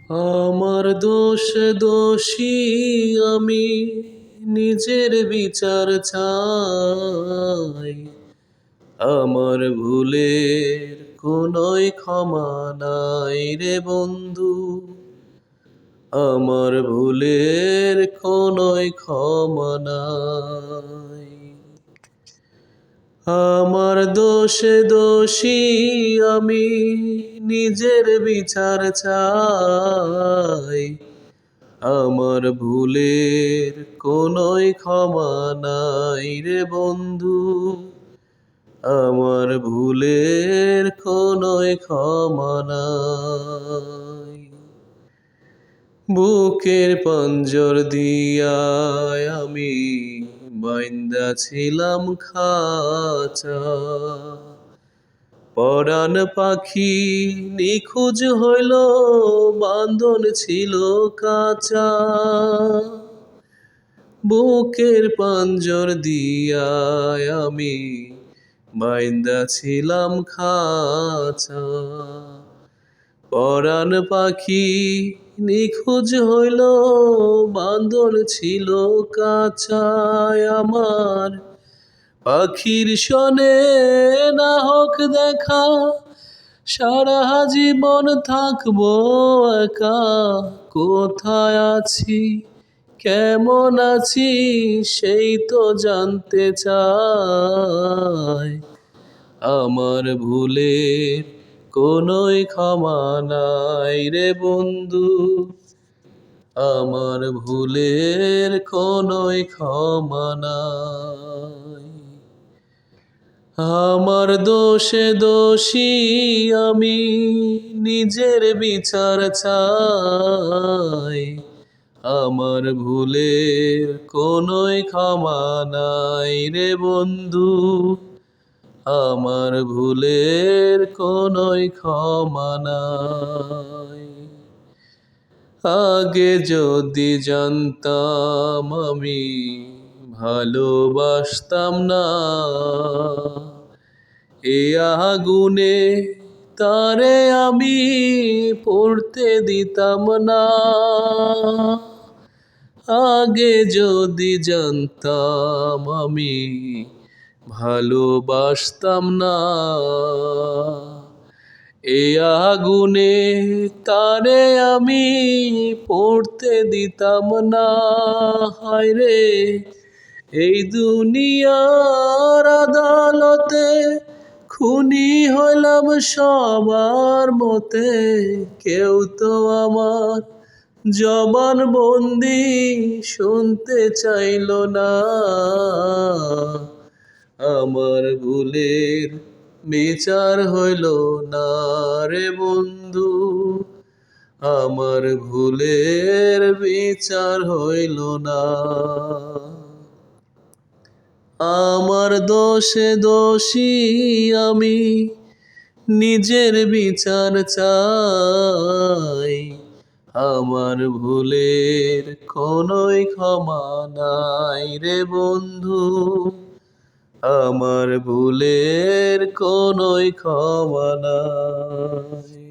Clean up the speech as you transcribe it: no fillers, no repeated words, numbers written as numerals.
আমার দোষে দোষী আমি, নিজের বিচার চাই। আমার ভুলের কোনোই ক্ষমা নাই রে বন্ধু, আমার ভুলের কোনোই ক্ষমা নাই। আমার দোষে দোষী আমি, নিজের বিচার চাই। আমার ভুলের কোনোই ক্ষমা নাই রে বন্ধু, আমার ভুলের কোনোই ক্ষমা নাই। বুকের পাঞ্জর দিয়া আমি বাইন্দা ছিলাম খাঁচা, পরাণ পাখি নিখোঁজ হইল, বাঁধন ছিল কাঁচা। বুকের পাঞ্জর দিয়া আমি বাইন্দা ছিলাম খাঁচা, পরাণ পাখি নিখোঁজ হইল, বাঁধন ছিল কাঁচা। আমার পাখির সনে না হোক দেখা, সারা জীবন থাকবো একা। কোথায় আছি কেমন আছি সেই তো জানতে চাই। আমার ভুলের কোনোই ক্ষমা নাই রে বন্ধু, আমার ভুলের কোনোই ক্ষমা নাই। আমার দোষে দোষী আমি, নিজের বিচার চাই। আমার ভুলের কোনোই ক্ষমা নাই রে বন্ধু, আমার ভুলের কোনোই ক্ষমা নাই। আগে যদি জানতাম আমি ভালোবাসতাম না, এ আগুনে তারে আমি পড়তে দিতাম না। আগে যদি জানতাম আমি ভালোবাসতাম না, এ আগুনে তারে আমি পড়তে দিতাম না। হায় রে, এই দুনিয়ার আদালতে খুনি হইলাম সবার মতে, কেউ তো আমার জবানবন্দি শুনতে চাইল না। আমার ভুলের বিচার হইল না রে বন্ধু, আমার ভুলের বিচার হইল না। আমার দোষে দোষী আমি, নিজের বিচার চাই। আমার ভুলের কোনোই ক্ষমা নাই রে বন্ধু, আমার ভুলের কোনোই ক্ষমা নাই।